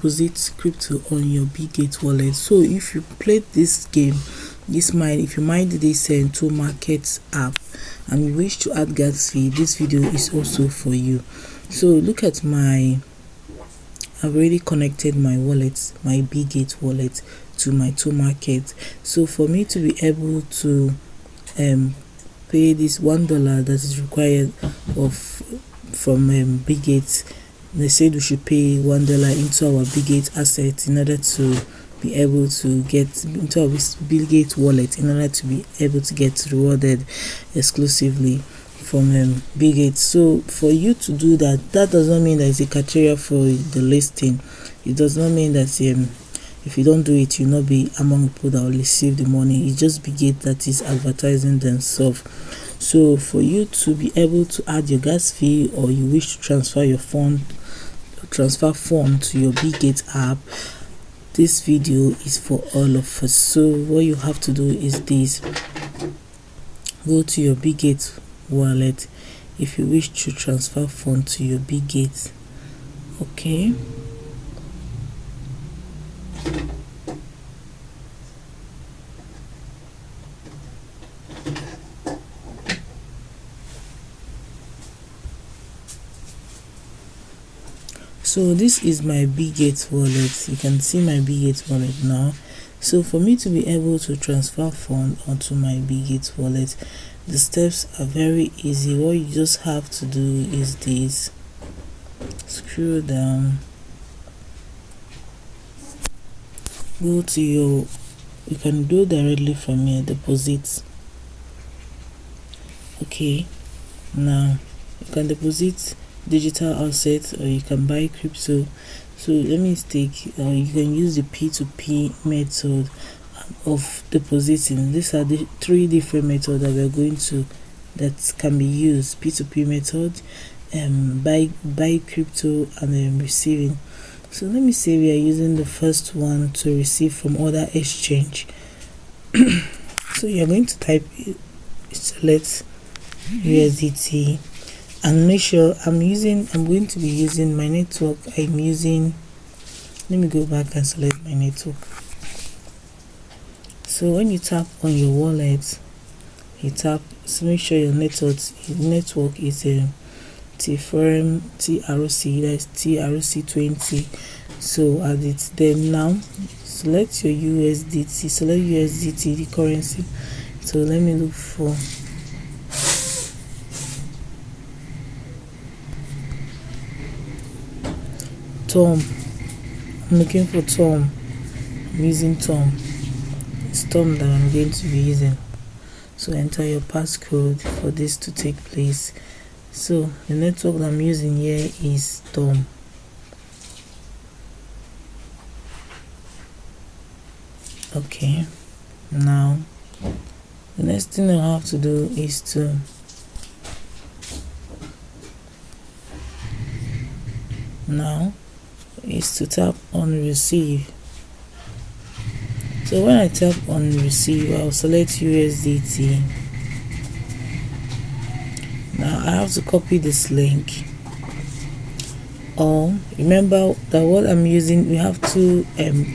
deposit crypto on your Bitget wallet. So if you play this game, if you mind this Tomarket app and you wish to add gas fee, this video is also for you. So look at I've already connected my wallet, my Bitget wallet, to my Tomarket. So for me to be able to pay this $1 that is required from Bitget, they said we should pay $1 into our Bitget asset in order to be able to get into our Bitget wallet, in order to be able to get rewarded exclusively from Bitget. So for you to do that, that does not mean that it's a criteria for the listing. It does not mean that if you don't do it, you'll not be among people that will receive the money. It's just Bitget that is advertising themselves. So for you to be able to add your gas fee, or you wish to transfer your fund to your Bitget app, this video is for all of us. So what you have to do is this: go to your Bitget wallet if you wish to transfer funds to your Bitget. Okay, so this is my Bitget wallet. You can see my Bitget wallet now. So for me to be able to transfer funds onto my Bitget wallet, the steps are very easy. What you just have to do is this: scroll down, go to you can do directly from here, deposit. Okay, now you can deposit digital assets, or you can buy crypto. So let me take you can use the P2P method of depositing. These are the 3 different methods that can be used: P2P method, buy crypto, and receiving. So let me say we are using the first one, to receive from other exchange. So you're going to select USDT, and make sure I'm going to be using my network. Let me go back and select my network. So when you tap on your wallet, so make sure your network is TFRM TRC, that's TRC20. So add it. Then now select your USDT, the currency. So let me look for Tom. I'm looking for Tom. I'm using Tom. It's Tom that I'm going to be using. So enter your passcode for this to take place. So the network that I'm using here is Tom. Okay, now the next thing I have to do is to tap on receive. So when I tap on receive, I'll select USDT. Now I have to copy this link. Remember that what I'm using, we have 2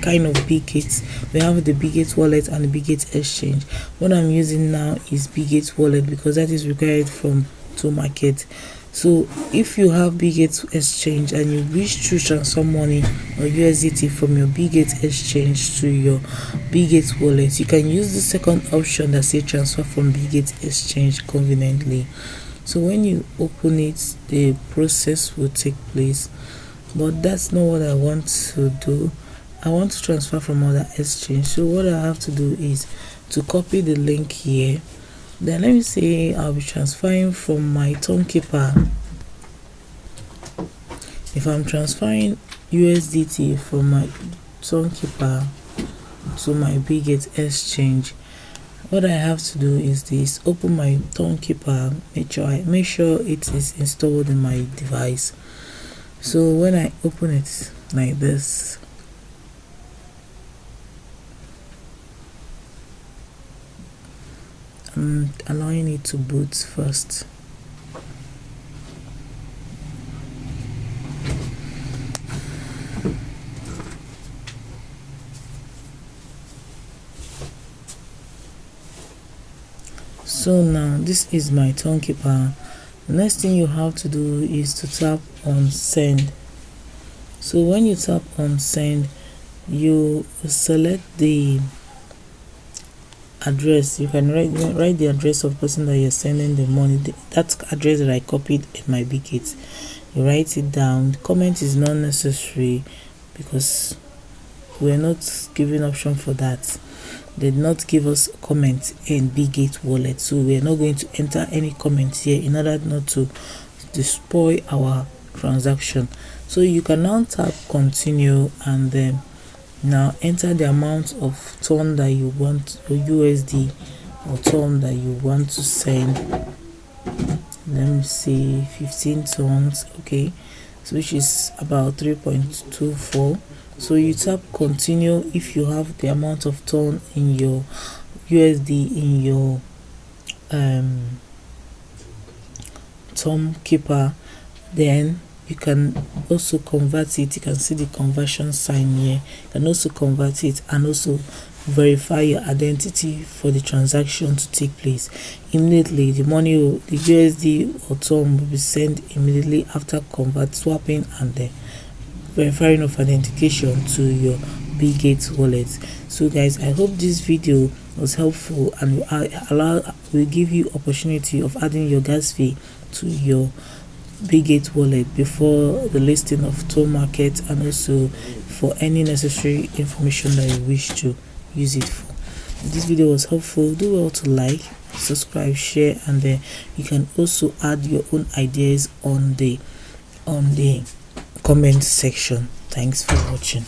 kind of Bitgets. We have the Bitget wallet and the Bitget exchange. What I'm using now is Bitget wallet, because that is required from Tomarket. So if you have Bitget exchange and you wish to transfer money or USDT from your Bitget exchange to your Bitget wallet, you can use the second option that says transfer from Bitget exchange conveniently. So when you open it, the process will take place, but that's not what I want to do. I want to transfer from other exchange. So what I have to do is to copy the link here. Then let me say I'll be transferring from my Tomarket. If I'm transferring USDT from my Tomarket to my Bitget exchange, what I have to do is this: open my Tomarket, make sure it is installed in my device. So when I open it like this, I'm allowing it to boot first. So now this is my Tomarket. The next thing you have to do is to tap on send. So when you tap on send, you select the address. You can write the address of the person that you're sending the money, that address that I copied in my Bitget. You write it down. The comment is not necessary because we're not giving option for that. They did not give us comment in Bitget wallet, so we're not going to enter any comments here in order not to destroy our transaction. So you can now tap continue and then now enter the amount of ton that you want, or USD or ton that you want to send. Let me see, 15 tons, okay, so which is about 3.24. so you tap continue if you have the amount of ton in your USD in your Tomarket. Then you can also convert it. You can see the conversion sign here. You can also convert it and also verify your identity for the transaction to take place immediately. The money will, the USD or TOM will be sent immediately after swapping and then verifying of identification to your Bitget wallet. So guys, I hope this video was helpful and will give you opportunity of adding your gas fee to your Bitget wallet before the listing of Tomarket, and also for any necessary information that you wish to use it for. If this video was helpful, do well to like, subscribe, share, and then you can also add your own ideas on the comment section. Thanks for watching.